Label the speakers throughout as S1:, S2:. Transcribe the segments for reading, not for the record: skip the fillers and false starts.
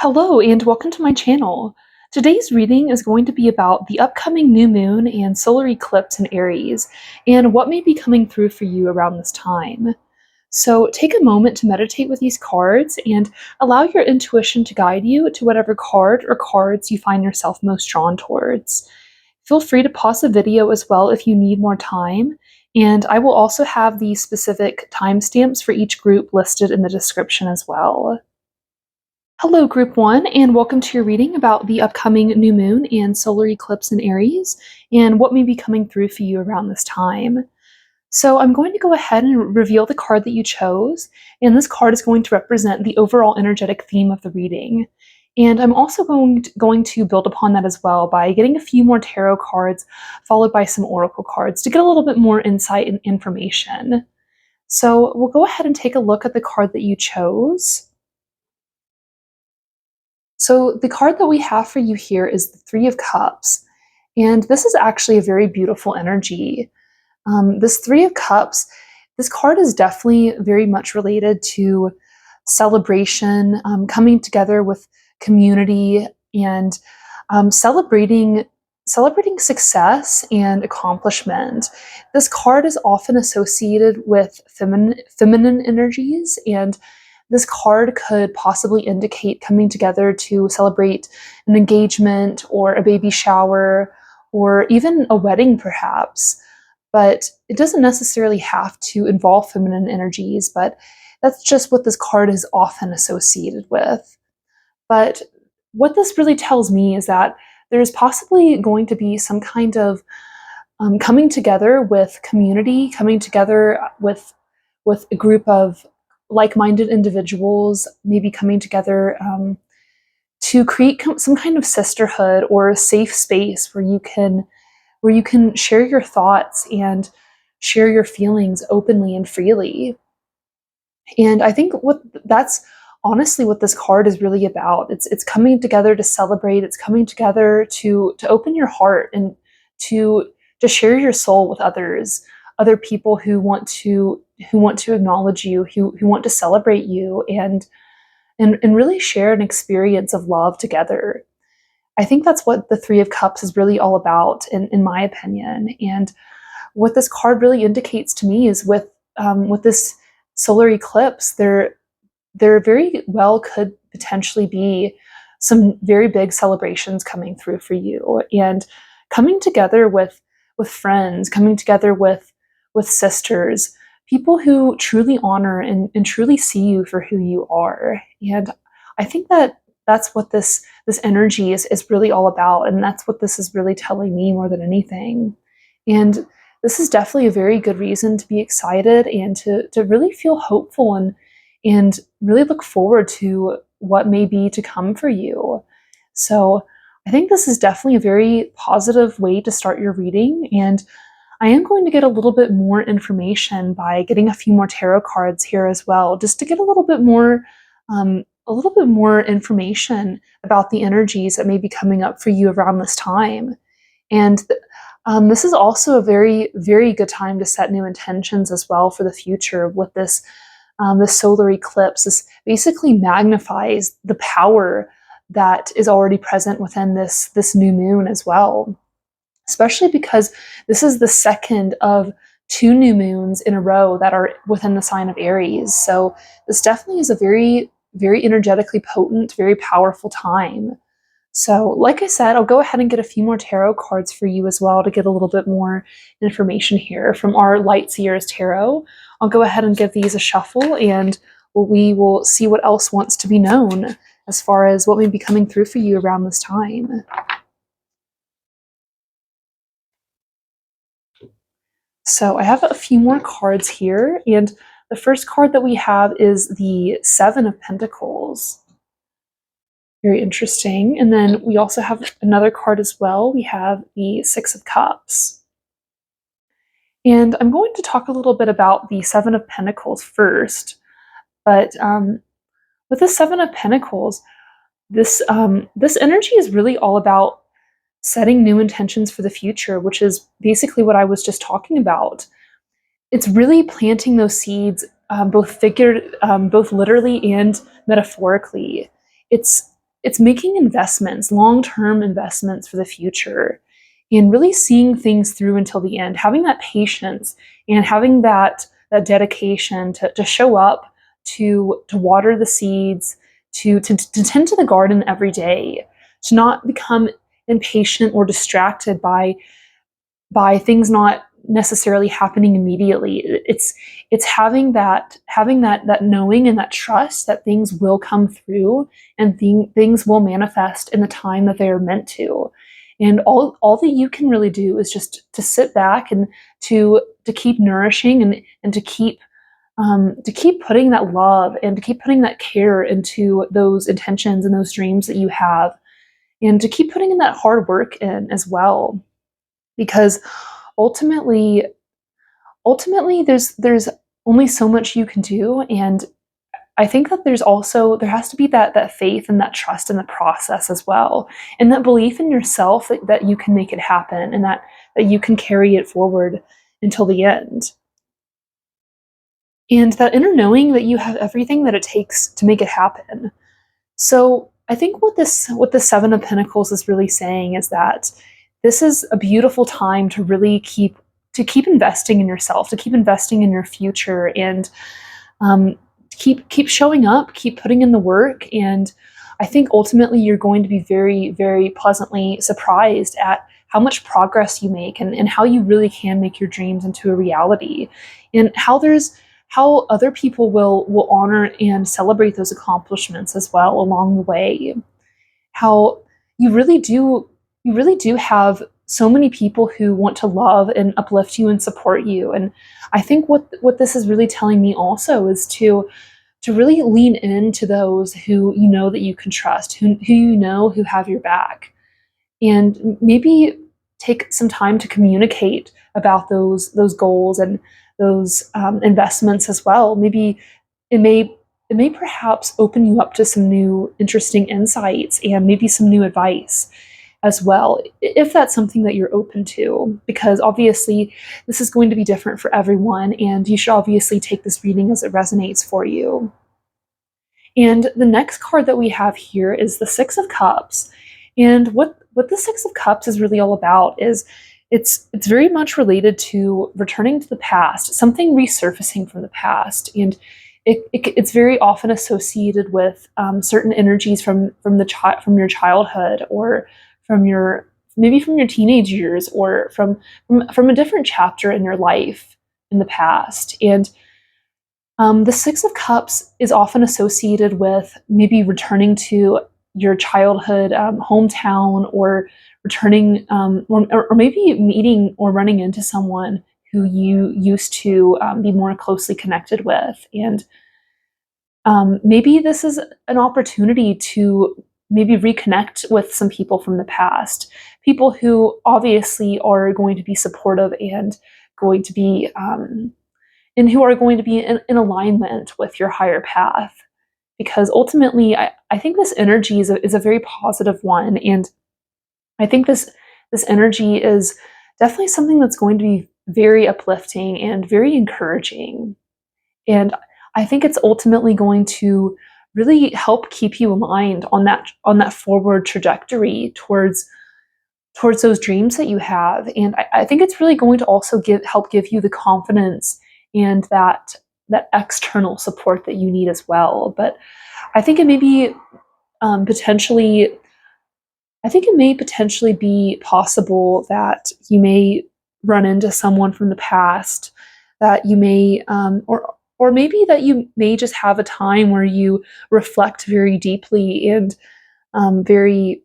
S1: Hello and welcome to my channel. Today's reading is going to be about the upcoming new moon and solar eclipse in Aries and what may be coming through for you around this time. So take a moment to meditate with these cards and allow your intuition to guide you to whatever card or cards you find yourself most drawn towards. Feel free to pause the video as well if you need more time, and I will also have the specific timestamps for each group listed in the description as well. Hello, Group 1, and welcome to your reading about the upcoming new moon and solar eclipse in Aries and what may be coming through for you around this time. So I'm going to go ahead and reveal the card that you chose, and this card is going to represent the overall energetic theme of the reading. And I'm also going to build upon that as well by getting a few more tarot cards followed by some oracle cards to get a little bit more insight and information. So we'll go ahead and take a look at the card that you chose. So the card that we have for you here is the Three of Cups, and this is actually a very beautiful energy. This Three of Cups, this card is definitely very much related to celebration, coming together with community, and celebrating success and accomplishment. This card is often associated with feminine energies, and this card could possibly indicate coming together to celebrate an engagement or a baby shower or even a wedding perhaps. But it doesn't necessarily have to involve feminine energies, but that's just what this card is often associated with. But what this really tells me is that there's possibly going to be some kind of coming together with community, coming together with a group of like-minded individuals, maybe coming together to create some kind of sisterhood or a safe space where you can share your thoughts and share your feelings openly and freely. And I think that's honestly what this card is really about. It's coming together to celebrate. It's coming together to open your heart and to share your soul with other people who want to acknowledge you, who want to celebrate you, and really share an experience of love together. I think that's what the Three of Cups is really all about, in my opinion. And what this card really indicates to me is with this solar eclipse, there very well could potentially be some very big celebrations coming through for you, and coming together with friends, coming together with sisters, people who truly honor and truly see you for who you are. And I think that that's what this energy is really all about, and that's what this is really telling me more than anything. And this is definitely a very good reason to be excited and to really feel hopeful and really look forward to what may be to come for you. So I think this is definitely a very positive way to start your reading, and I am going to get a little bit more information by getting a few more tarot cards here as well, just to get a little bit more information about the energies that may be coming up for you around this time. And this is also a very, very good time to set new intentions as well for the future with this solar eclipse. This basically magnifies the power that is already present within this new moon as well, especially because this is the second of 2 new moons in a row that are within the sign of Aries. So this definitely is a very, very energetically potent, very powerful time. So like I said, I'll go ahead and get a few more tarot cards for you as well to get a little bit more information here from our Light Seers Tarot. I'll go ahead and give these a shuffle, and we will see what else wants to be known as far as what may be coming through for you around this time. So I have a few more cards here, and the first card that we have is the Seven of Pentacles. Very interesting. And then we also have another card as well. We have the Six of Cups. And I'm going to talk a little bit about the Seven of Pentacles first. But with the Seven of Pentacles, this energy is really all about setting new intentions for the future, which is basically what I was just talking about. It's really planting those seeds, both literally and metaphorically. It's it's making investments, long-term investments for the future, and really seeing things through until the end, having that patience and having that dedication to show up, to water the seeds, to tend to the garden every day, to not become impatient or distracted by things not necessarily happening immediately. It's having that knowing and that trust that things will come through and things will manifest in the time that they are meant to. And all that you can really do is just to sit back and to keep nourishing and to keep putting that love and to keep putting that care into those intentions and those dreams that you have, and to keep putting in that hard work in as well, because ultimately ultimately there's only so much you can do. And I think that there has to be that faith and that trust in the process as well, and that belief in yourself that you can make it happen, and that you can carry it forward until the end, and that inner knowing that you have everything that it takes to make it happen. So I think what the Seven of Pentacles is really saying is that this is a beautiful time to really keep investing in yourself, to keep investing in your future, and keep showing up, keep putting in the work. And I think ultimately you're going to be very, very pleasantly surprised at how much progress you make, and how you really can make your dreams into a reality, and how other people will honor and celebrate those accomplishments as well along the way. How you really do have so many people who want to love and uplift you and support you. And I think what this is really telling me also is to really lean into those who you know that you can trust, who you know who have your back, and maybe take some time to communicate about those goals and those investments as well. Maybe it may it may perhaps open you up to some new interesting insights and maybe some new advice as well, if that's something that you're open to, because obviously this is going to be different for everyone, and you should obviously take this reading as it resonates for you. And the next card that we have here is the Six of Cups. And what the Six of Cups is really all about is it's very much related to returning to the past, something resurfacing from the past. And it's very often associated with certain energies from your childhood, or maybe from your teenage years, or from a different chapter in your life in the past. And the Six of Cups is often associated with maybe returning to your childhood hometown, or returning, or maybe meeting or running into someone who you used to be more closely connected with. And maybe this is an opportunity to maybe reconnect with some people from the past, people who obviously are going to be supportive and going to be and who are going to be in alignment with your higher path. Because ultimately, I think this energy is a very positive one. And I think this energy is definitely something that's going to be very uplifting and very encouraging. And I think it's ultimately going to really help keep you aligned on that forward trajectory towards those dreams that you have. And I think it's really going to also help give you the confidence and that external support that you need as well. But I think it may be potentially I think it may potentially be possible that you may run into someone from the past, that you may, or maybe that you may just have a time where you reflect very deeply and very,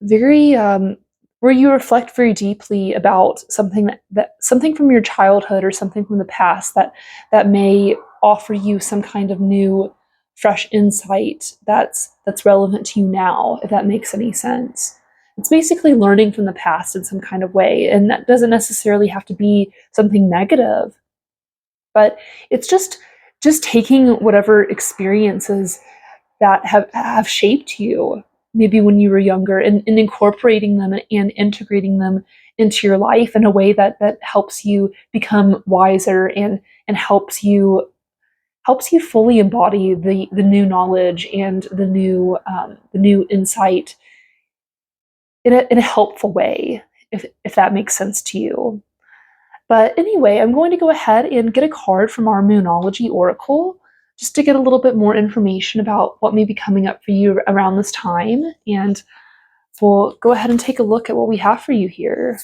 S1: very, where you reflect very deeply about that something from your childhood or something from the past that may offer you some kind of new fresh insight that's relevant to you now, if that makes any sense. It's basically learning from the past in some kind of way, and that doesn't necessarily have to be something negative, but it's just taking whatever experiences that have shaped you, maybe when you were younger, and incorporating them and integrating them into your life in a way that helps you become wiser, and helps you fully embody the new knowledge and the new insight in a helpful way, if that makes sense to you. But anyway, I'm going to go ahead and get a card from our Moonology Oracle just to get a little bit more information about what may be coming up for you around this time. And we'll go ahead and take a look at what we have for you here.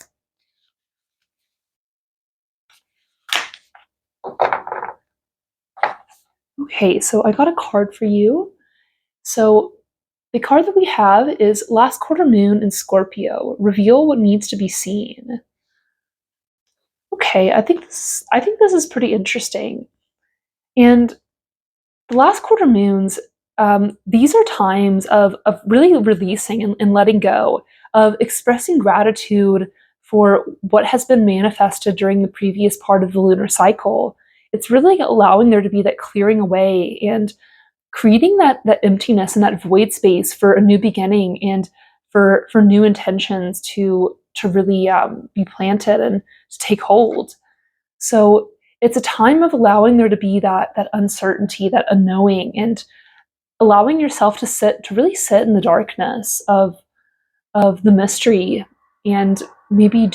S1: Okay, so I got a card for you. So the card that we have is Last Quarter Moon in Scorpio. Reveal what needs to be seen. Okay, I think this is pretty interesting. And the last quarter moons, these are times of really releasing and letting go, of expressing gratitude for what has been manifested during the previous part of the lunar cycle. It's really allowing there to be that clearing away and creating that emptiness and that void space for a new beginning and for new intentions to really be planted and to take hold. So it's a time of allowing there to be that uncertainty, that unknowing, and allowing yourself to really sit in the darkness of the mystery, and maybe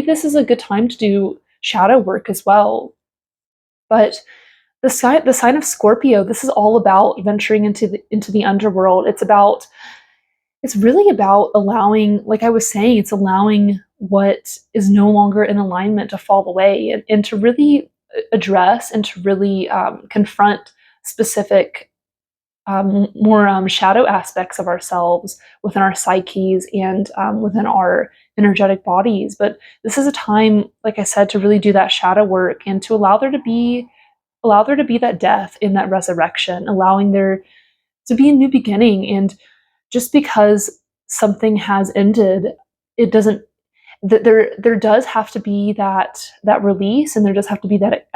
S1: this is a good time to do shadow work as well. But the sign of Scorpio, this is all about venturing into the underworld. It's really about allowing, like I was saying, it's allowing what is no longer in alignment to fall away, and to really address and to really confront specific, more shadow aspects of ourselves within our psyches and within our energetic bodies. But this is a time, like I said, to really do that shadow work and to allow there to be that death in that resurrection, allowing there to be a new beginning. And just because something has ended, it doesn't. There does have to be that release, and there does have to be that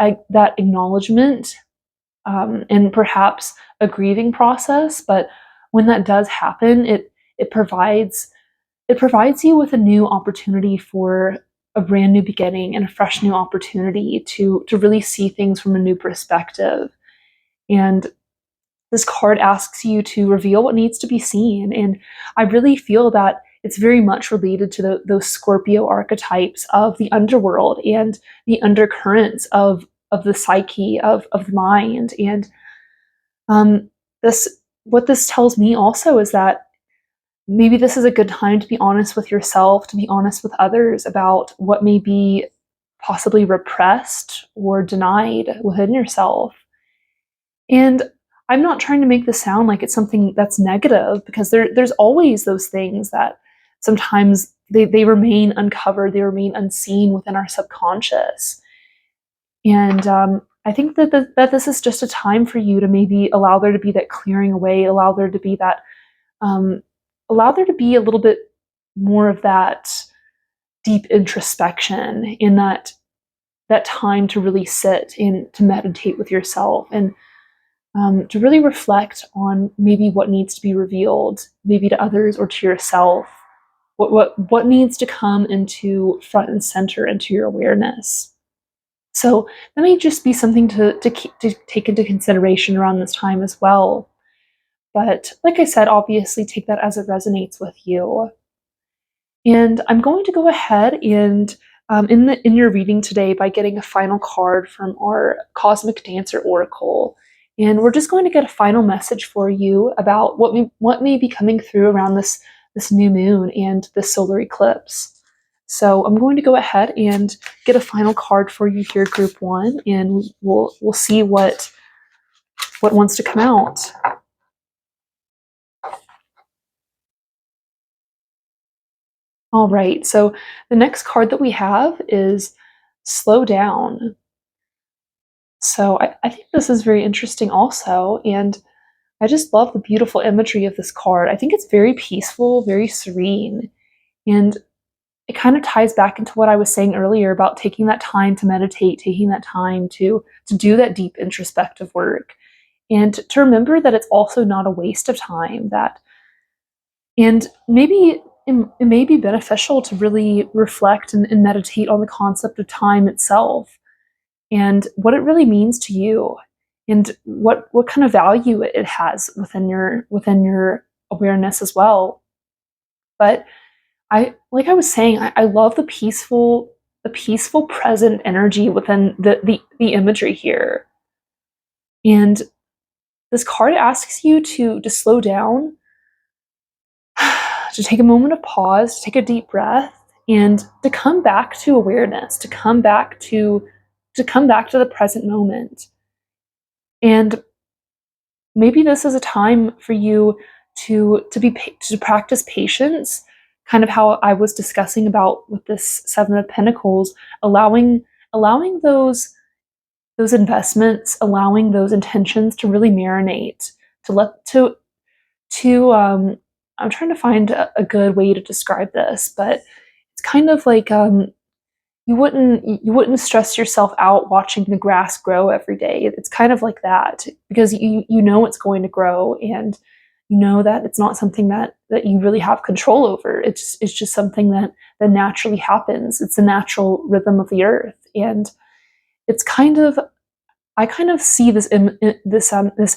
S1: acknowledgement, and perhaps a grieving process. But when that does happen, it provides you with a new opportunity for a brand new beginning and a fresh new opportunity to really see things from a new perspective. And this card asks you to reveal what needs to be seen. And I really feel that it's very much related to those Scorpio archetypes of the underworld and the undercurrents of the psyche, of the mind. And what this tells me also is that maybe this is a good time to be honest with yourself, to be honest with others about what may be possibly repressed or denied within yourself. And I'm not trying to make this sound like it's something that's negative, because there's always those things that sometimes they remain uncovered, they remain unseen within our subconscious. And I think that this is just a time for you to maybe allow there to be that clearing away, allow there to be that, allow there to be a little bit more of that deep introspection, in that time to really sit and to meditate with yourself, and to really reflect on maybe what needs to be revealed, maybe to others or to yourself. What needs to come into front and center into your awareness. So that may just be something to take into consideration around this time as well. But like I said, obviously take that as it resonates with you. And I'm going to go ahead and in your reading today by getting a final card from our Cosmic Dancer Oracle. And we're just going to get a final message for you about what may be coming through around this new moon and this solar eclipse. So I'm going to go ahead and get a final card for you here, Group 1, and we'll see what wants to come out. All right, so the next card that we have is Slow Down. So I think this is very interesting also, and I just love the beautiful imagery of this card. I think it's very peaceful, very serene, and it kind of ties back into what I was saying earlier about taking that time to meditate, taking that time to do that deep introspective work, and to remember that it's also not a waste of time. And maybe it may be beneficial to really reflect and meditate on the concept of time itself and what it really means to you. and what kind of value it has within your awareness as well. But like I was saying, I love the peaceful present energy within the imagery here. And this card asks you to slow down, to take a moment of pause, to take a deep breath, and to come back to awareness, to come back to the present moment. And maybe this is a time for you to practice patience, kind of how I was discussing about with this Seven of Pentacles, allowing those investments, allowing those intentions to really marinate, to let to I'm trying to find a good way to describe this, but it's kind of like you wouldn't stress yourself out watching the grass grow every day. It's kind of like that, because you know it's going to grow, and you know that it's not something that you really have control over. It's just something that naturally happens. It's the natural rhythm of the earth, and it's kind of I kind of see this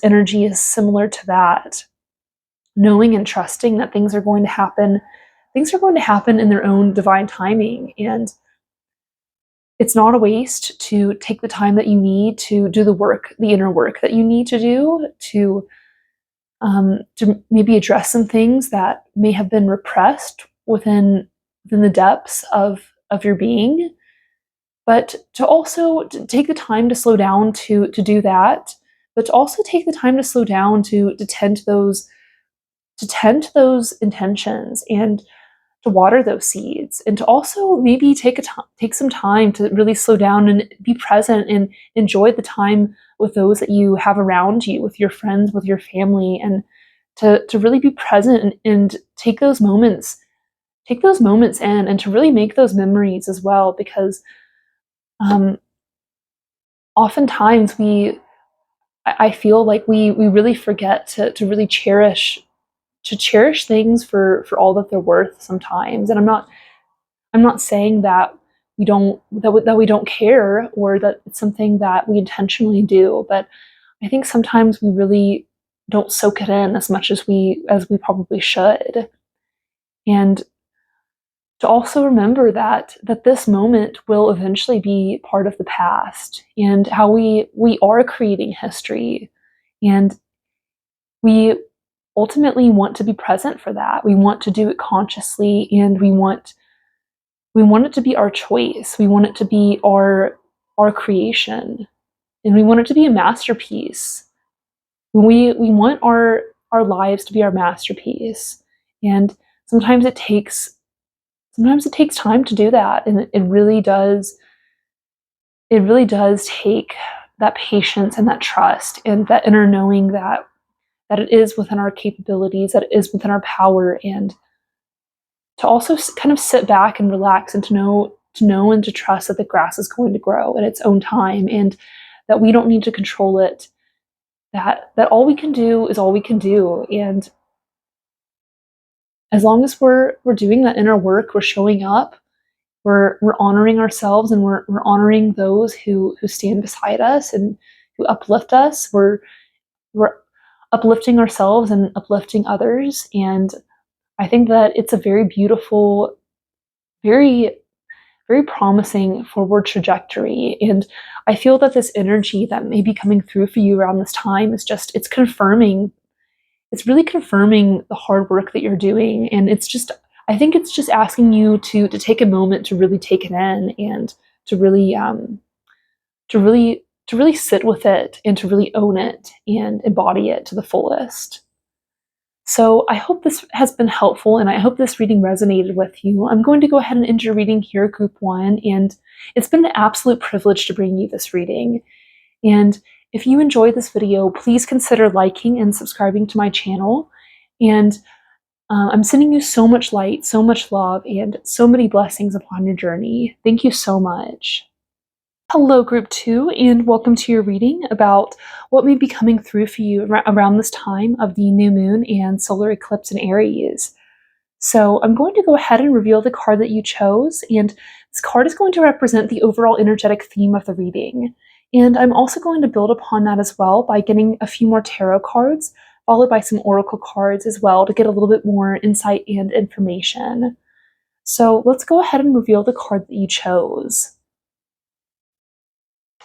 S1: energy as similar to that, knowing and trusting that things are going to happen. Things are going to happen in their own divine timing, and it's not a waste to take the time that you need to do the work, the inner work that you need to do to maybe address some things that may have been repressed within the depths of your being, but to also take the time to slow down to do that, but to also take the time to slow down to tend to those intentions, and to water those seeds, and to also maybe take some time to really slow down and be present and enjoy the time with those that you have around you, with your friends, with your family, and to really be present and take those moments in, and to really make those memories as well, because um, oftentimes I feel like we really forget to really cherish things for all that they're worth sometimes. And I'm not saying that we don't care, or that it's something that we intentionally do, but I think sometimes we really don't soak it in as much as we probably should. And to also remember that this moment will eventually be part of the past, and how we are creating history, and we ultimately want to be present for that. We want to do it consciously, and we want it to be our choice. We want it to be our creation, and we want it to be a masterpiece. We want our lives to be our masterpiece, and sometimes it takes time to do that, and it really does take that patience and that trust and that inner knowing that it is within our capabilities, that it is within our power, and to also kind of sit back and relax, and to know and to trust that the grass is going to grow at its own time, and that we don't need to control it. That all we can do is all we can do, and as long as we're doing that inner work, we're showing up, we're honoring ourselves, and we're honoring those who stand beside us and who uplift us. We're uplifting ourselves and uplifting others, and I think that it's a very beautiful, very very promising forward trajectory. And I feel that this energy that may be coming through for you around this time is just, it's really confirming the hard work that you're doing. And I think it's just asking you to take a moment to really take it in, and to really, to really sit with it, and to really own it and embody it to the fullest. So I hope this has been helpful, and I hope this reading resonated with you. I'm going to go ahead and end your reading here, Group 1, and it's been an absolute privilege to bring you this reading. And if you enjoyed this video, please consider liking and subscribing to my channel. And I'm sending you so much light, so much love, and so many blessings upon your journey. Thank you so much. Hello, Group 2, and welcome to your reading about what may be coming through for you around this time of the new moon and solar eclipse in Aries. So I'm going to go ahead and reveal the card that you chose, and this card is going to represent the overall energetic theme of the reading. And I'm also going to build upon that as well by getting a few more tarot cards, followed by some oracle cards as well to get a little bit more insight and information. So let's go ahead and reveal the card that you chose.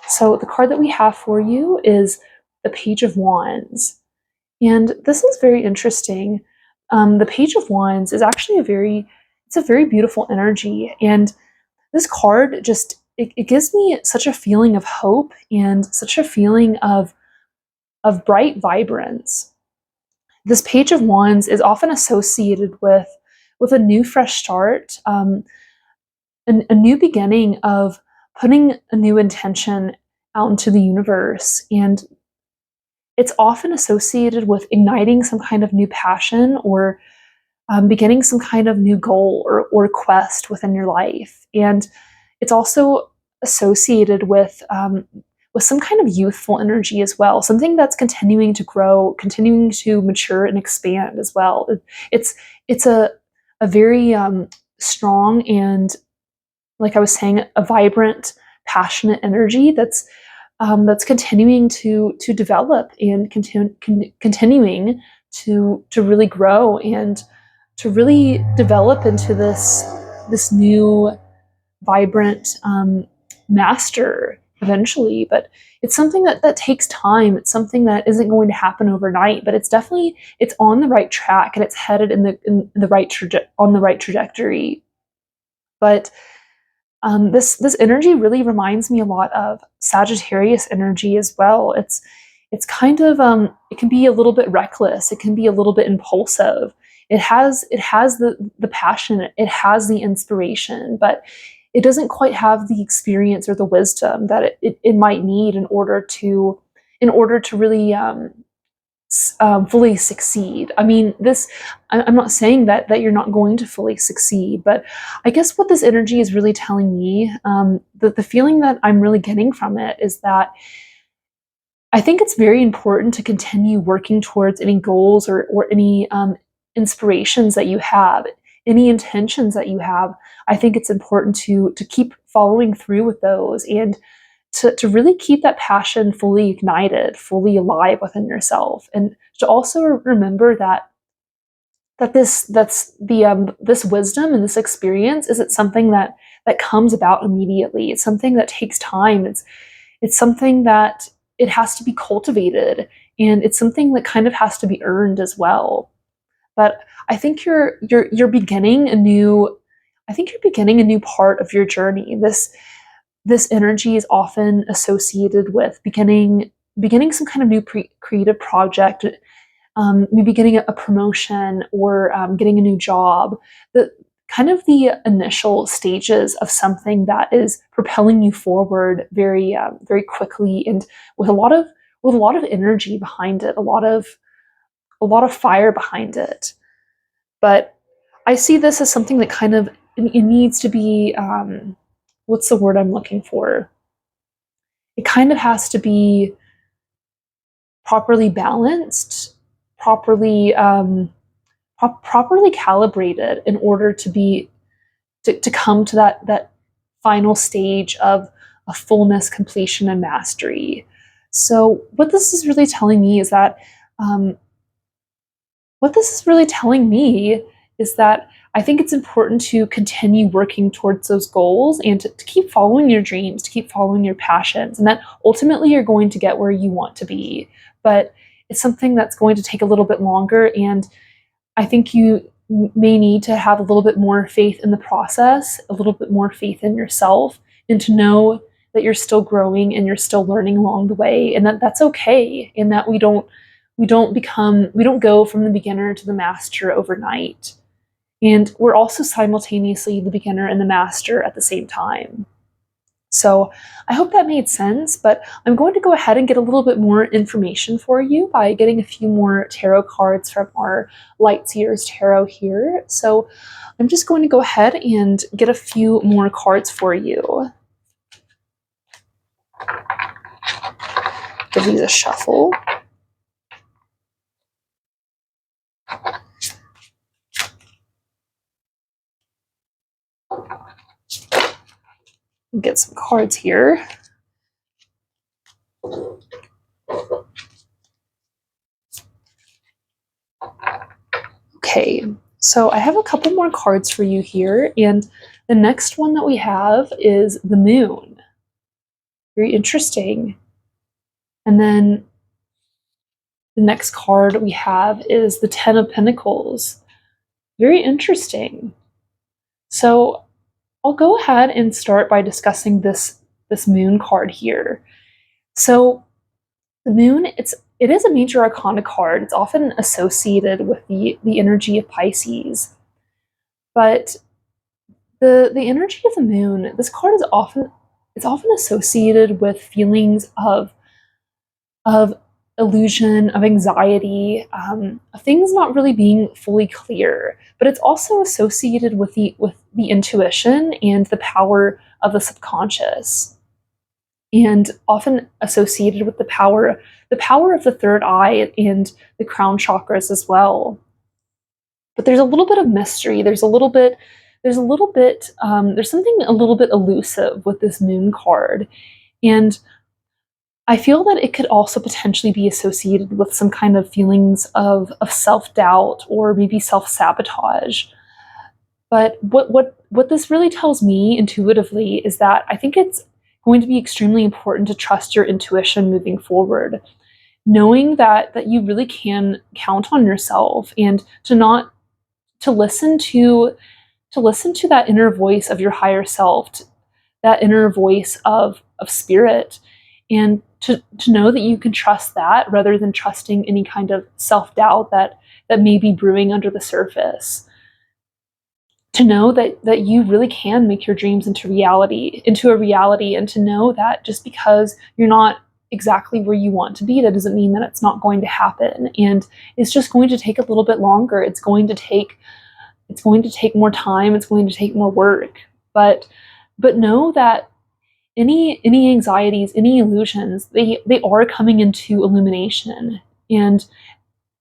S1: So the card that we have for you is the Page of Wands. And this is very interesting. The Page of Wands is actually it's a very beautiful energy. And this card just, it gives me such a feeling of hope and such a feeling of bright vibrance. This Page of Wands is often associated with a new fresh start, a new beginning of putting a new intention out into the universe. And it's often associated with igniting some kind of new passion or beginning some kind of new goal or quest within your life. And it's also associated with some kind of youthful energy as well, something that's continuing to grow, continuing to mature and expand as well. It's a very strong and, like I was saying, a vibrant, passionate energy that's continuing to develop and continuing to really grow and to really develop into this new vibrant master eventually. But it's something that takes time. It's something that isn't going to happen overnight, but it's on the right track, and it's headed in the right on the right trajectory. But this energy really reminds me a lot of Sagittarius energy as well. It's kind of it can be a little bit reckless. It can be a little bit impulsive. It has the passion. It has the inspiration, but it doesn't quite have the experience or the wisdom that it might need in order to really fully succeed. I mean, I'm not saying that you're not going to fully succeed, but I guess what this energy is really telling me, the feeling that I'm really getting from it is that I think it's very important to continue working towards any goals or any inspirations that you have, any intentions that you have. I think it's important to keep following through with those and to really keep that passion fully ignited, fully alive within yourself, and to also remember that this wisdom and this experience isn't something that comes about immediately. It's something that takes time. It's something that it has to be cultivated, and it's something that kind of has to be earned as well. But I think you're beginning a new part of your journey. This energy is often associated with beginning some kind of new creative project, maybe getting a promotion or getting a new job. The kind of the initial stages of something that is propelling you forward very quickly and with a lot of energy behind it, a lot of fire behind it. But I see this as something that kind of it needs to be what's the word I'm looking for? It kind of has to be properly balanced, properly calibrated in order to come to that final stage of a fullness, completion, and mastery. So what this is really telling me is that um, what this is really telling me is that I think it's important to continue working towards those goals and to keep following your dreams, to keep following your passions, and that ultimately you're going to get where you want to be. But it's something that's going to take a little bit longer, and I think you may need to have a little bit more faith in the process, a little bit more faith in yourself, and to know that you're still growing and you're still learning along the way, and that that's okay, and that we don't go from the beginner to the master overnight. And we're also simultaneously the beginner and the master at the same time. So I hope that made sense, but I'm going to go ahead and get a little bit more information for you by getting a few more tarot cards from our Light Seers Tarot here. So I'm just going to go ahead and get a few more cards for you. Give these a shuffle. Get some cards here. Okay, so I have a couple more cards for you here, and the next one that we have is the Moon. Very interesting. And then the next card we have is the Ten of Pentacles. Very interesting. So I'll go ahead and start by discussing this Moon card here. So the Moon, it is a major arcana card. It's often associated with the energy of Pisces. But the energy of the Moon, this card is often associated with feelings of illusion, of anxiety, of things not really being fully clear. But it's also associated with the intuition and the power of the subconscious, and often associated with the power of the third eye and the crown chakras as well. But there's a little bit of mystery. There's something a little bit elusive with this Moon card. And I feel that it could also potentially be associated with some kind of feelings of self-doubt or maybe self-sabotage. But what this really tells me intuitively is that I think it's going to be extremely important to trust your intuition moving forward, knowing that you really can count on yourself, and to listen to that inner voice of your higher self, that inner voice of spirit, and to know that you can trust that rather than trusting any kind of self-doubt that may be brewing under the surface. To know that you really can make your dreams into a reality, and to know that just because you're not exactly where you want to be, that doesn't mean that it's not going to happen. And it's just going to take a little bit longer. It's going to take more time. It's going to take more work. But know that any anxieties, any illusions, they are coming into illumination. And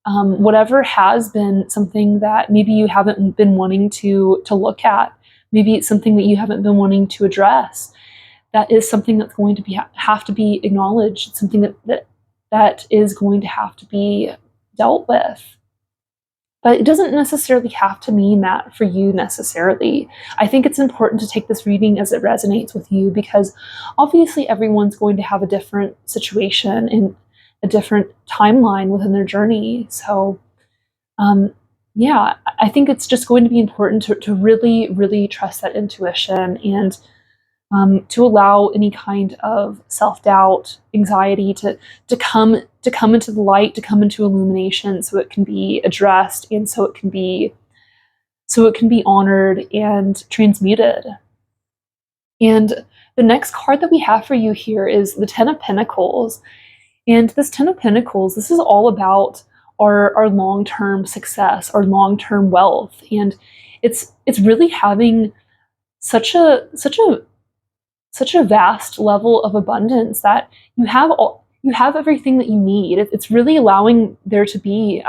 S1: whatever has been something that maybe you haven't been wanting to look at, maybe it's something that you haven't been wanting to address, that is something that's going to have to be acknowledged. It's something that is going to have to be dealt with. But it doesn't necessarily have to mean that for you necessarily. I think it's important to take this reading as it resonates with you, because obviously everyone's going to have a different situation and a different timeline within their journey. So yeah, I think it's just going to be important to really, really trust that intuition, and to allow any kind of self-doubt, anxiety to come into the light, to come into illumination, so it can be addressed, and so it can be honored and transmuted. And the next card that we have for you here is the Ten of Pentacles. And this Ten of Pentacles, this is all about our long-term success, our long-term wealth. And it's really having such a vast level of abundance that you have everything that you need. It's really allowing there to be,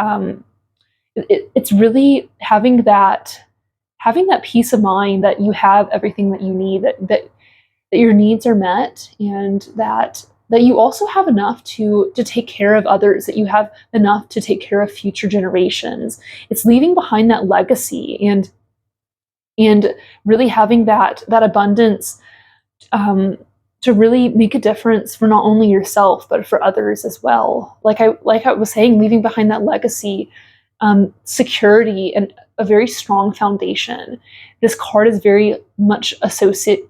S1: it's really having that peace of mind that you have everything that you need, that your needs are met, and that you also have enough to take care of others, that you have enough to take care of future generations. It's leaving behind that legacy, and really having that abundance to really make a difference for not only yourself but for others as well. Like I was saying, leaving behind that legacy, security, and a very strong foundation. This card is very much associated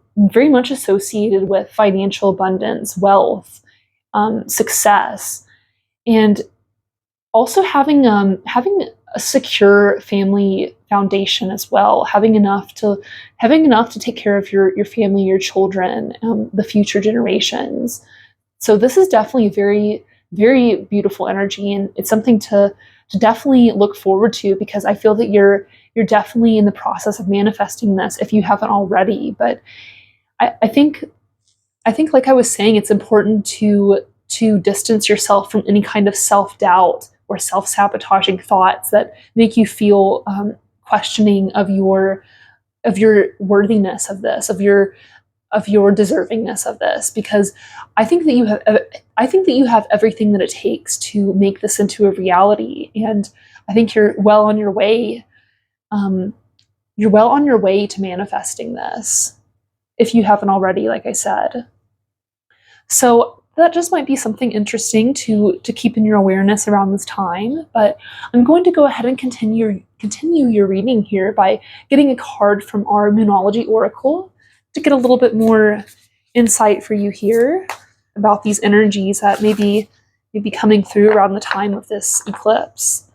S1: with financial abundance, wealth, success, and also having a secure family foundation as well, having enough to take care of your family, your children, the future generations. So this is definitely a very, very beautiful energy, and it's something to definitely look forward to, because I feel that you're definitely in the process of manifesting this if you haven't already. But I think like I was saying, it's important to distance yourself from any kind of self-doubt or self-sabotaging thoughts that make you feel questioning of your worthiness of this, of your deservingness of this, because I think that you have everything that it takes to make this into a reality. And I think you're well on your way. You're well on your way to manifesting this, if you haven't already, like I said. So that just might be something interesting to keep in your awareness around this time. But I'm going to go ahead and continue your reading here by getting a card from our Moonology Oracle to get a little bit more insight for you here about these energies that may be coming through around the time of this eclipse.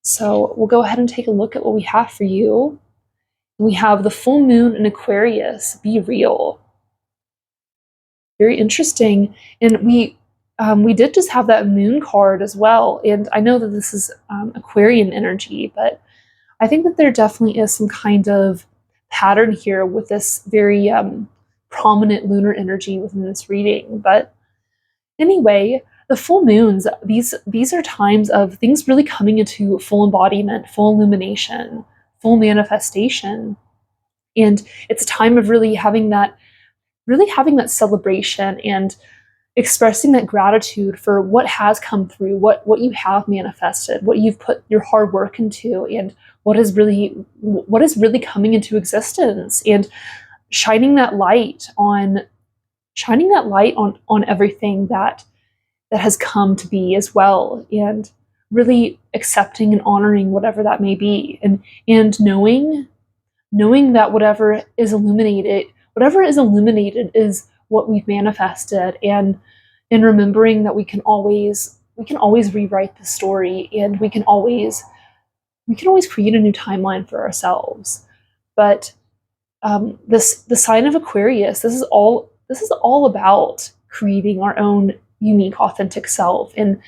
S1: So we'll go ahead and take a look at what we have for you. We have the full moon in Aquarius, be real. Very interesting. And we did just have that moon card as well. And I know that this is Aquarian energy, but I think that there definitely is some kind of pattern here with this very prominent lunar energy within this reading. But anyway, the full moons, these are times of things really coming into full embodiment, full illumination, full manifestation. And it's a time of really having that celebration and expressing that gratitude for what has come through, what you have manifested, what you've put your hard work into, and what is really coming into existence, and shining that light on everything that has come to be as well, and really accepting and honoring whatever that may be, and knowing that whatever is illuminated is what we've manifested, and remembering that we can always rewrite the story, and we can always create a new timeline for ourselves. But the sign of Aquarius, this is all about creating our own unique, authentic self, and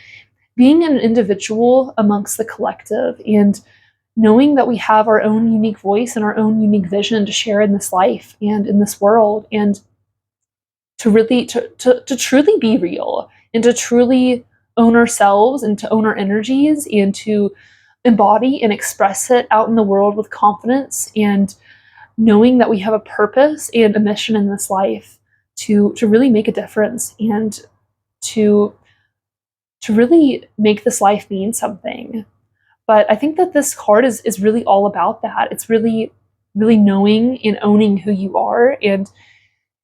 S1: being an individual amongst the collective, and knowing that we have our own unique voice and our own unique vision to share in this life and in this world, and to really to truly be real, and to truly own ourselves, and to own our energies, and to embody and express it out in the world with confidence, and knowing that we have a purpose and a mission in this life to really make a difference, and to really make this life mean something. But I think that this card is really all about that. It's really knowing and owning who you are, and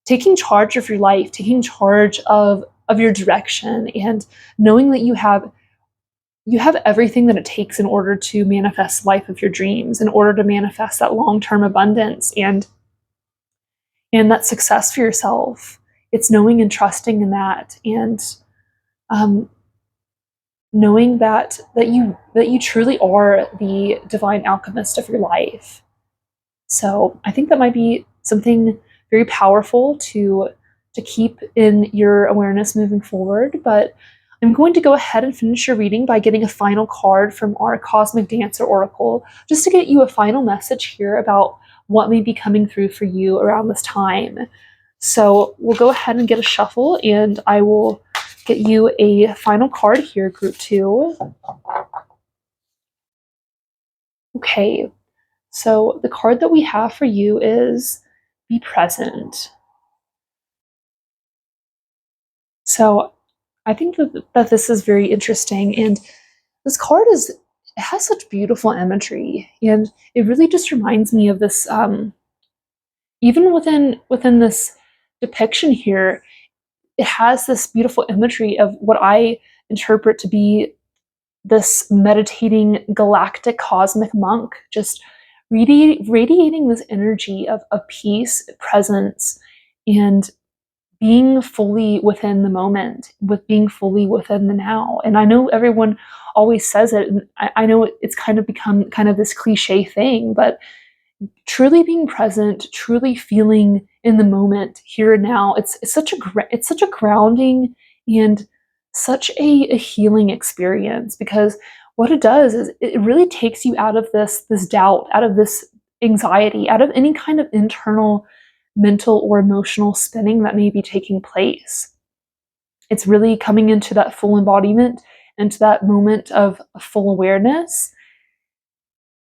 S1: taking charge of your life, taking charge of your direction, and knowing that you have everything that it takes in order to manifest the life of your dreams, in order to manifest that long-term abundance and that success for yourself. It's knowing and trusting in that, and knowing that you truly are the divine alchemist of your life. So I think that might be something very powerful to keep in your awareness moving forward. But I'm going to go ahead and finish your reading by getting a final card from our Cosmic Dancer Oracle, just to get you a final message here about what may be coming through for you around this time. So we'll go ahead and get a shuffle, and I will get you a final card here, group 2. Okay, so the card that we have for you is Be Present. So I think that this is very interesting, and this card has such beautiful imagery, and it really just reminds me of this, even within this depiction here, it has this beautiful imagery of what I interpret to be this meditating galactic cosmic monk, just radiating this energy of peace, presence, and being fully within the moment, with being fully within the now. And I know everyone always says it, and I know it's kind of become kind of this cliche thing, but truly being present, truly feeling in the moment, here and now, it's such a grounding and such a healing experience, because what it does is it really takes you out of this doubt, out of this anxiety, out of any kind of internal mental or emotional spinning that may be taking place. It's really coming into that full embodiment, into that moment of full awareness,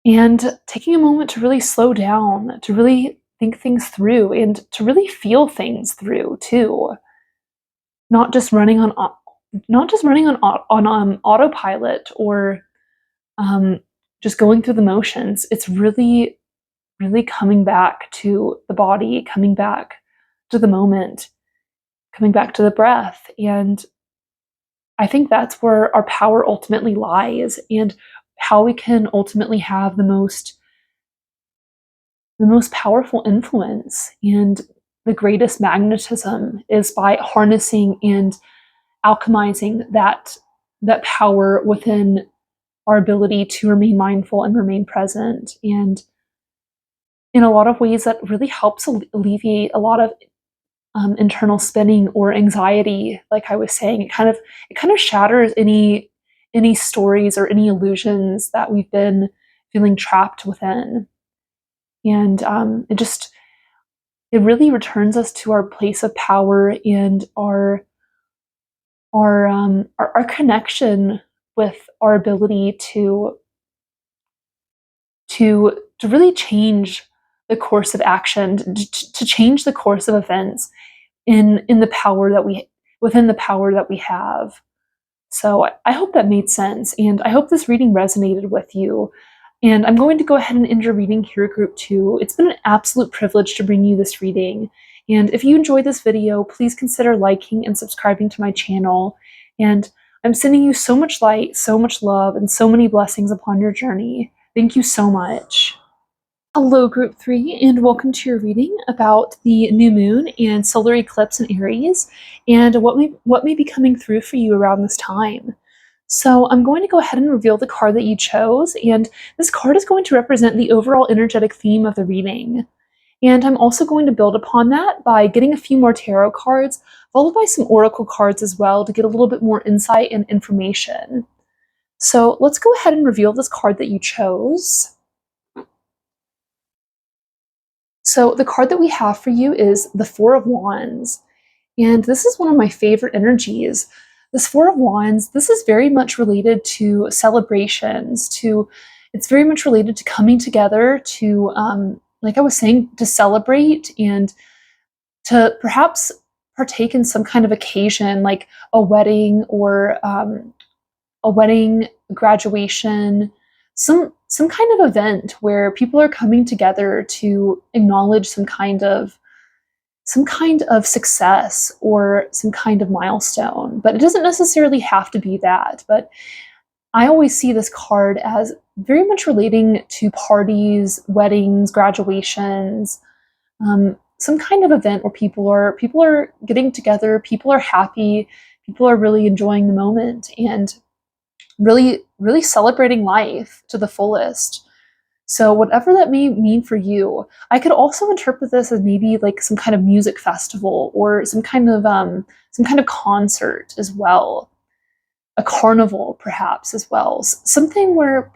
S1: and taking a moment to really slow down, to really think things through, and to really feel things through too. Not just running on autopilot, or just going through the motions. It's really, really coming back to the body, coming back to the moment, coming back to the breath. And I think that's where our power ultimately lies, and how we can ultimately have the most powerful influence and the greatest magnetism is by harnessing and alchemizing that power within our ability to remain mindful and remain present. And in a lot of ways, that really helps alleviate a lot of internal spinning or anxiety. Like I was saying, it kind of shatters any stories or any illusions that we've been feeling trapped within. And it really returns us to our place of power and our connection with our ability to really change the course of action, to change the course of events in the power that we within the power that we have. So I hope that made sense, and I hope this reading resonated with you. And I'm going to go ahead and end your reading here, group 2. It's been an absolute privilege to bring you this reading. And if you enjoyed this video, please consider liking and subscribing to my channel. And I'm sending you so much light, so much love, and so many blessings upon your journey. Thank you so much. Hello, group 3, and welcome to your reading about the new moon and solar eclipse in Aries, and what may be coming through for you around this time. So I'm going to go ahead and reveal the card that you chose, and this card is going to represent the overall energetic theme of the reading. And I'm also going to build upon that by getting a few more tarot cards, followed by some oracle cards as well to get a little bit more insight and information. So let's go ahead and reveal this card that you chose. So the card that we have for you is the Four of Wands. And this is one of my favorite energies. This Four of Wands, this is very much related to celebrations, it's very much related to coming together to, like I was saying, to celebrate and to perhaps partake in some kind of occasion like a wedding or graduation, some kind of event where people are coming together to acknowledge some kind of success or some kind of milestone. But it doesn't necessarily have to be that. But I always see this card as very much relating to parties, weddings, graduations, some kind of event where people are getting together, people are happy, people are really enjoying the moment and really, really celebrating life to the fullest. So whatever that may mean for you, I could also interpret this as maybe like some kind of music festival or some kind of concert as well, a carnival perhaps as well, something where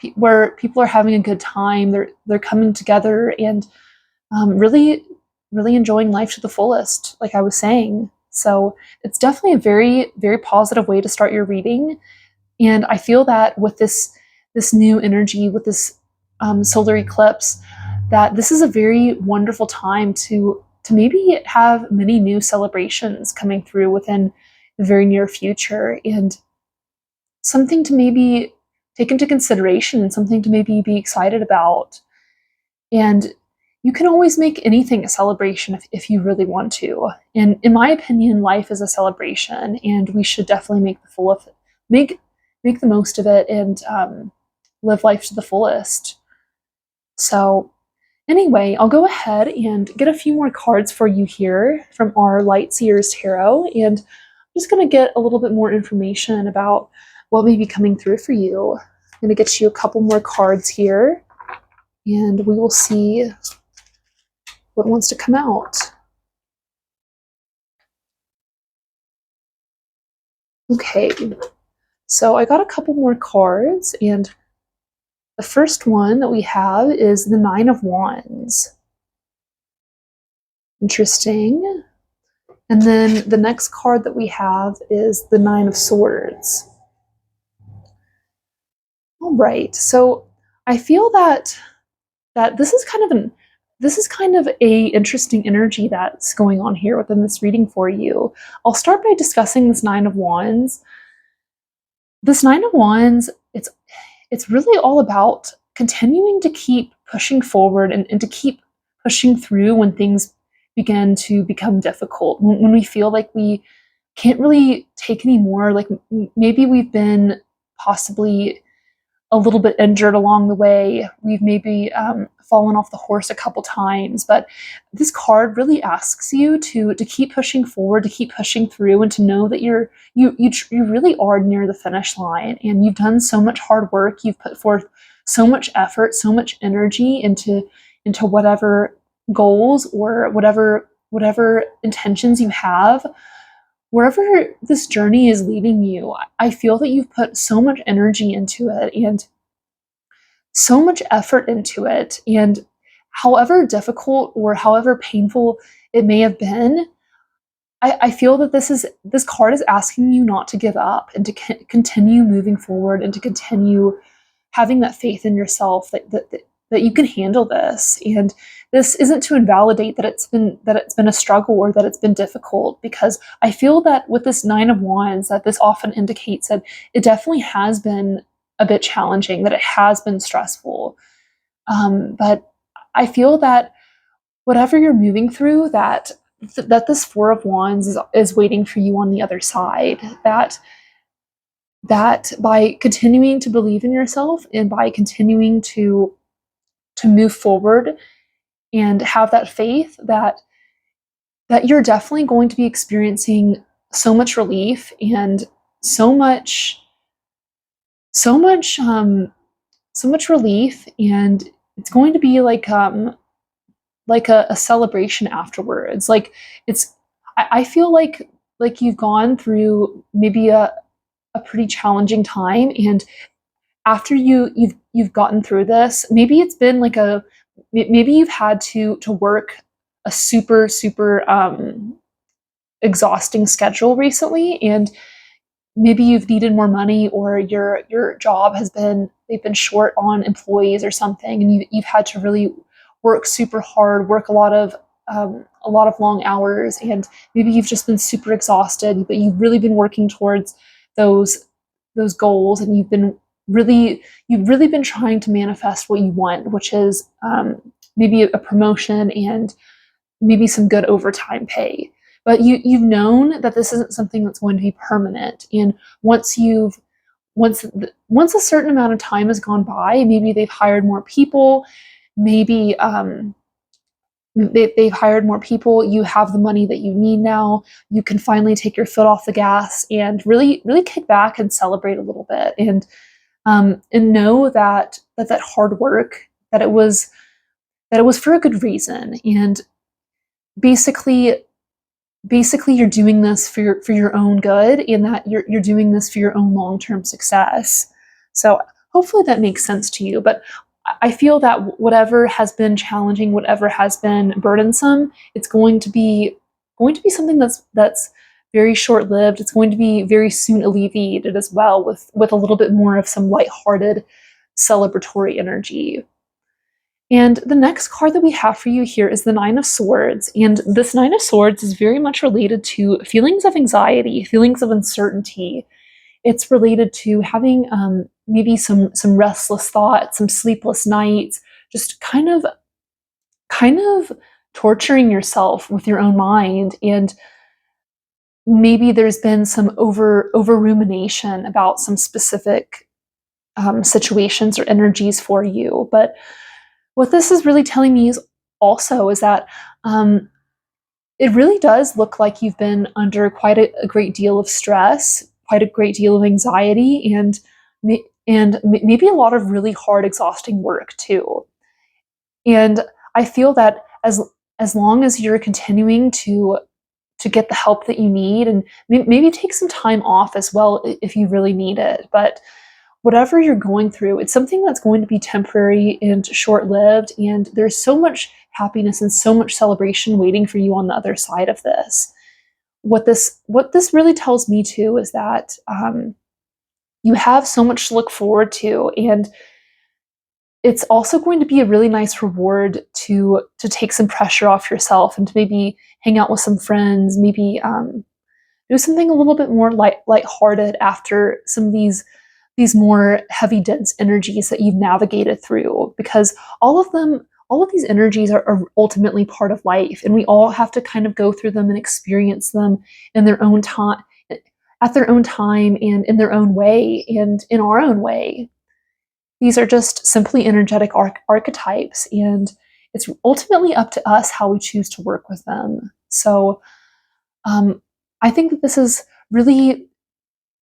S1: people are having a good time, they're coming together and really, really enjoying life to the fullest, like I was saying. So it's definitely a very, very positive way to start your reading. And I feel that with this new energy, with this solar eclipse, that this is a very wonderful time to maybe have many new celebrations coming through within the very near future, and something to maybe take into consideration and something to maybe be excited about. And you can always make anything a celebration if you really want to. And in my opinion, life is a celebration, and we should definitely make the most of it and live life to the fullest. So anyway, I'll go ahead and get a few more cards for you here from our Light Seers Tarot, and I'm just going to get a little bit more information about what may be coming through for you. I'm going to get you a couple more cards here, and we will see what wants to come out. Okay, so I got a couple more cards, and the first one that we have is the Nine of Wands. Interesting. And then the next card that we have is the Nine of Swords. All right, so I feel that this is kind of a interesting energy that's going on here within this reading for you. I'll start by discussing this Nine of Wands. This Nine of Wands, it's really all about continuing to keep pushing forward and to keep pushing through when things begin to become difficult, when we feel like we can't really take any more, like maybe we've been possibly a little bit injured along the way. We've maybe fallen off the horse a couple times, but this card really asks you to keep pushing forward, to keep pushing through, and to know that you really are near the finish line, and you've done so much hard work. You've put forth so much effort, so much energy into whatever goals or whatever intentions you have. Wherever this journey is leading you, I feel that you've put so much energy into it and so much effort into it. And however difficult or however painful it may have been, I feel that this card is asking you not to give up and to continue moving forward and to continue having that faith in yourself that you can handle this. And this isn't to invalidate that it's been a struggle or that it's been difficult, because I feel that with this Nine of Wands, that this often indicates that it definitely has been a bit challenging, that it has been stressful. But I feel that whatever you're moving through, that this Four of Wands is waiting for you on the other side. That by continuing to believe in yourself and by continuing to move forward and have that faith, that you're definitely going to be experiencing so much relief and so much relief, and it's going to be like a celebration afterwards. Like I feel like you've gone through maybe a pretty challenging time, and after you've gotten through this, maybe it's been like maybe you've had to work a super exhausting schedule recently, and maybe you've needed more money, or your job they've been short on employees or something, and you've had to really work super hard, work a lot of long hours, and maybe you've just been super exhausted, but you've really been working towards those goals, and you've really been trying to manifest what you want, which is maybe a promotion and maybe some good overtime pay. But you've known that this isn't something that's going to be permanent, and once a certain amount of time has gone by, maybe they've hired more people, maybe they've hired more people, you have the money that you need now, you can finally take your foot off the gas and really kick back and celebrate a little bit, and know that hard work, that it was for a good reason, and basically you're doing this for your own good, and that you're doing this for your own long-term success. So hopefully that makes sense to you. But I feel that whatever has been challenging, whatever has been burdensome, it's going to be something that's very short-lived. It's going to be very soon alleviated as well, with a little bit more of some lighthearted celebratory energy. And the next card that we have for you here is the Nine of Swords. And this Nine of Swords is very much related to feelings of anxiety, feelings of uncertainty. It's related to having maybe some restless thoughts, some sleepless nights, just kind of torturing yourself with your own mind. And maybe there's been some over rumination about some specific situations or energies for you. But what this is really telling me is that it really does look like you've been under quite a great deal of stress, quite a great deal of anxiety, and maybe a lot of really hard, exhausting work too. And I feel that as long as you're continuing to get the help that you need, and maybe take some time off as well if you really need it, but whatever you're going through, it's something that's going to be temporary and short-lived, and there's so much happiness and so much celebration waiting for you on the other side of this. What this really tells me too is that you have so much to look forward to, and it's also going to be a really nice reward to take some pressure off yourself and to maybe hang out with some friends, maybe do something a little bit more lighthearted after some of these these more heavy, dense energies that you've navigated through, because all of these energies are ultimately part of life, and we all have to kind of go through them and experience them in their own time, at their own time, and in their own way, and in our own way. These are just simply energetic archetypes, and it's ultimately up to us how we choose to work with them. So um, I think that this is really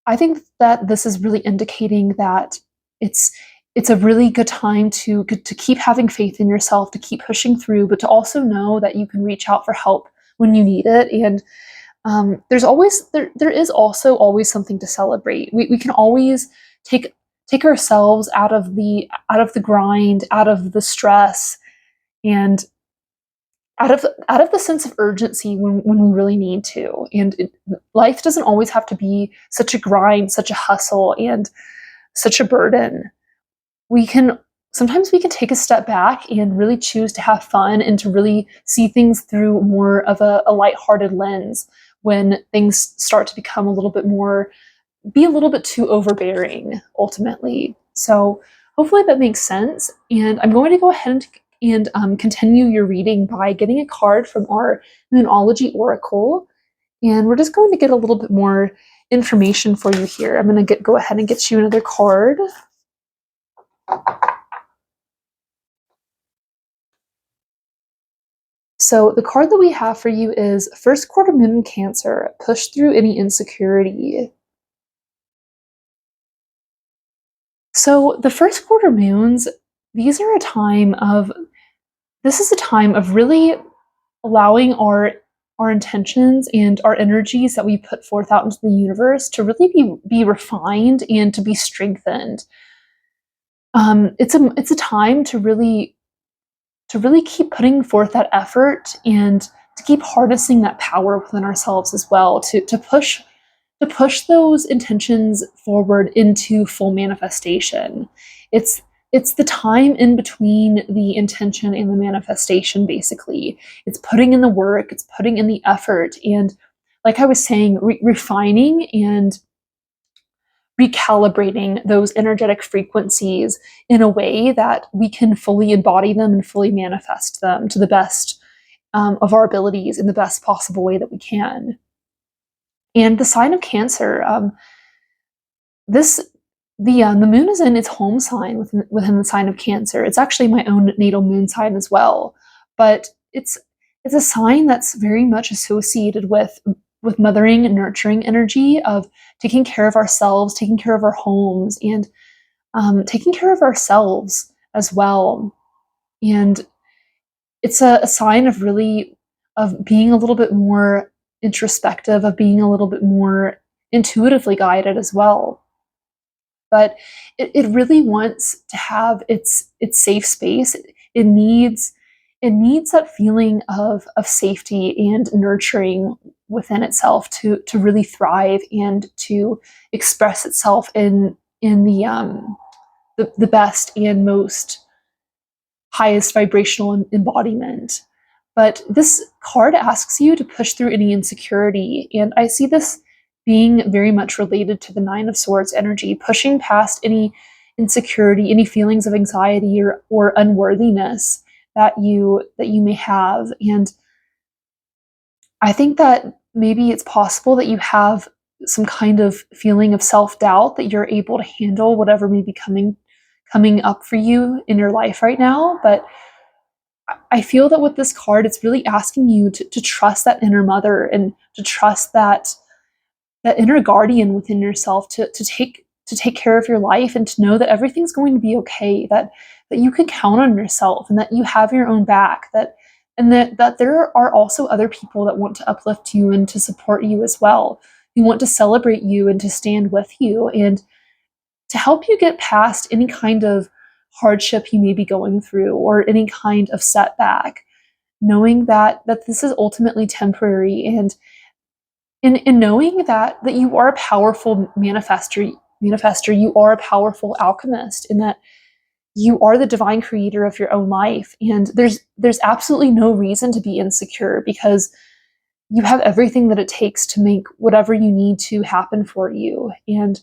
S1: I think that this is really indicating that it's it's a really good time to keep having faith in yourself, to keep pushing through, but to also know that you can reach out for help when you need it. And there is also always something to celebrate. We can always take ourselves out of the grind, out of the stress, and out of the sense of urgency when we really need to. And life doesn't always have to be such a grind, such a hustle, and such a burden. We can Sometimes we can take a step back and really choose to have fun and to really see things through more of a lighthearted lens when things start to become be a little bit too overbearing ultimately. So hopefully that makes sense. And I'm going to go ahead and continue your reading by getting a card from our Moonology Oracle. And we're just going to get a little bit more information for you here. I'm going to go ahead and get you another card. So the card that we have for you is First Quarter Moon in Cancer, push through any insecurity. So the first quarter moons, these are a time of this is a time of really allowing our intentions and our energies that we put forth out into the universe to really be refined and to be strengthened. It's a time to really keep putting forth that effort and to keep harnessing that power within ourselves as well, to push those intentions forward into full manifestation. It's it's the time in between the intention and the manifestation, basically. It's putting in the work, it's putting in the effort, and like I was saying, refining and recalibrating those energetic frequencies in a way that we can fully embody them and fully manifest them to the best of our abilities in the best possible way that we can. And the sign of Cancer, this the moon is in its home sign within the sign of Cancer. It's actually my own natal moon sign as well, but it's a sign that's very much associated with mothering and nurturing energy of taking care of ourselves, taking care of our homes, and taking care of ourselves as well. And it's a sign of really of being a little bit more introspective, of being a little bit more intuitively guided as well. But it really wants to have its safe space. It needs that feeling of safety and nurturing within itself to really thrive and to express itself in the best and most highest vibrational embodiment. But this card asks you to push through any insecurity, and I see this being very much related to the Nine of Swords energy, pushing past any insecurity, any feelings of anxiety or unworthiness that you may have. And I think that maybe it's possible that you have some kind of feeling of self-doubt that you're able to handle whatever may be coming up for you in your life right now. But I feel that with this card, it's really asking you to trust that inner mother and to trust that inner guardian within yourself to take care of your life and to know that everything's going to be okay, that you can count on yourself and that you have your own back, that there are also other people that want to uplift you and to support you as well, who want to celebrate you and to stand with you and to help you get past any kind of hardship you may be going through or any kind of setback, knowing that this is ultimately temporary, and in knowing that you are a powerful manifester, you are a powerful alchemist, and that you are the divine creator of your own life. And there's absolutely no reason to be insecure, because you have everything that it takes to make whatever you need to happen for you. And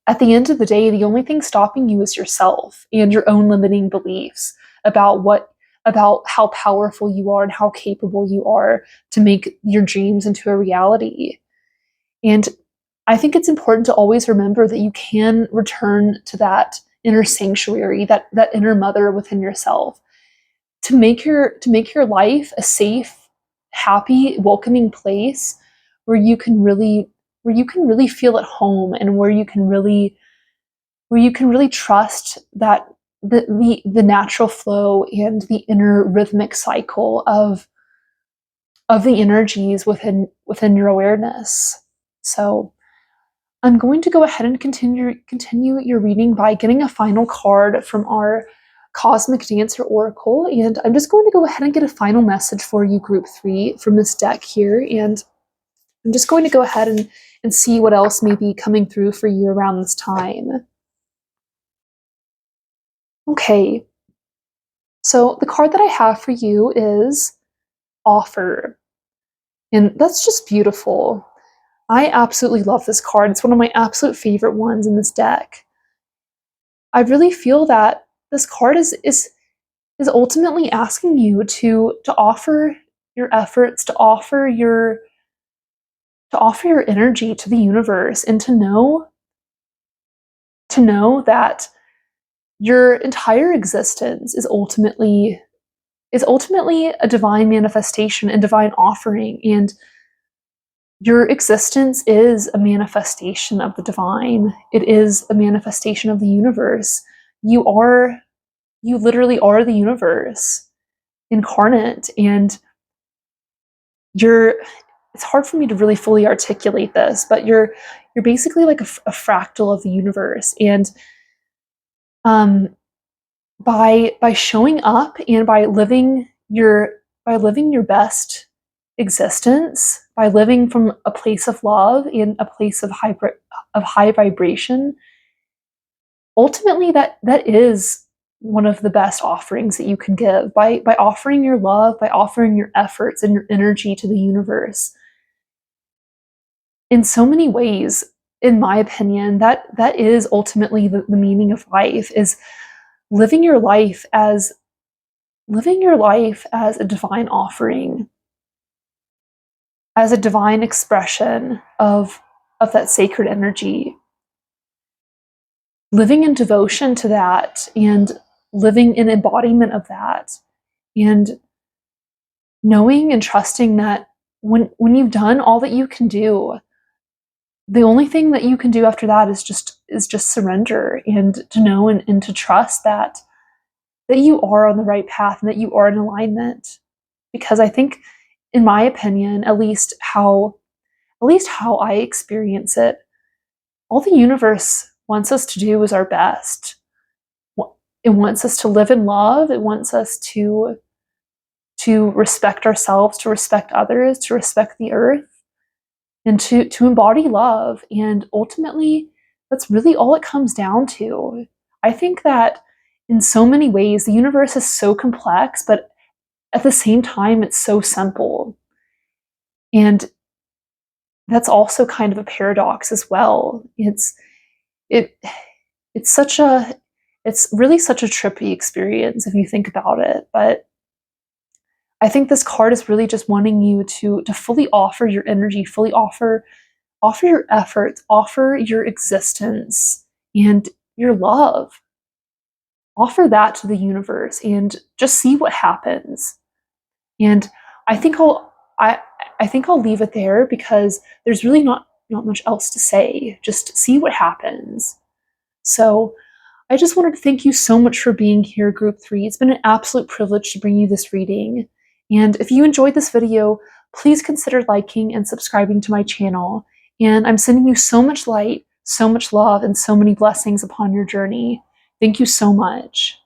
S1: at the end of the day, the only thing stopping you is yourself and your own limiting beliefs about how powerful you are and how capable you are to make your dreams into a reality. And I think it's important to always remember that you can return to that inner sanctuary, that inner mother within yourself, to make your life a safe, happy, welcoming place where you can really feel at home, and where you can really trust that the natural flow and the inner rhythmic cycle of the energies within your awareness. So I'm going to go ahead and continue your reading by getting a final card from our Cosmic Dancer Oracle, and I'm just going to go ahead and get a final message for you, Group 3, from this deck here, and I'm just going to go ahead and see what else may be coming through for you around this time. Okay, so the card that I have for you is Offer, and that's just beautiful. I absolutely love this card. It's one of my absolute favorite ones in this deck. I really feel that this card is ultimately asking you to offer your efforts, to offer your energy to the universe, and to know that your entire existence is ultimately a divine manifestation and divine offering, and your existence is a manifestation of the divine. It is a manifestation of the universe. You literally are the universe incarnate, and it's hard for me to really fully articulate this, but you're basically like a fractal of the universe. And by showing up and by living your best existence, by living from a place of love, in a place of high vibration, ultimately that is one of the best offerings that you can give, by offering your love, by offering your efforts and your energy to the universe. In so many ways, in my opinion, that is ultimately the meaning of life, is living your life as a divine offering, as a divine expression of that sacred energy, living in devotion to that, and living in embodiment of that, and knowing and trusting that when you've done all that you can do, the only thing that you can do after that is just surrender, and to know and to trust that you are on the right path, and that you are in alignment. Because I think, in my opinion, at least how I experience it, all the universe wants us to do is our best. It wants us to live in love. It wants us to respect ourselves, to respect others, to respect the earth, and to embody love. And ultimately, that's really all it comes down to. I think that in so many ways, the universe is so complex, but at the same time, it's so simple. And that's also kind of a paradox as well. It's really such a trippy experience if you think about it. But I think this card is really just wanting you to fully offer your energy, fully offer your efforts, offer your existence and your love. Offer that to the universe and just see what happens. And I think I'll leave it there, because there's really not much else to say. Just see what happens. So I just wanted to thank you so much for being here, Group 3. It's been an absolute privilege to bring you this reading. And if you enjoyed this video, please consider liking and subscribing to my channel. And I'm sending you so much light, so much love, and so many blessings upon your journey. Thank you so much.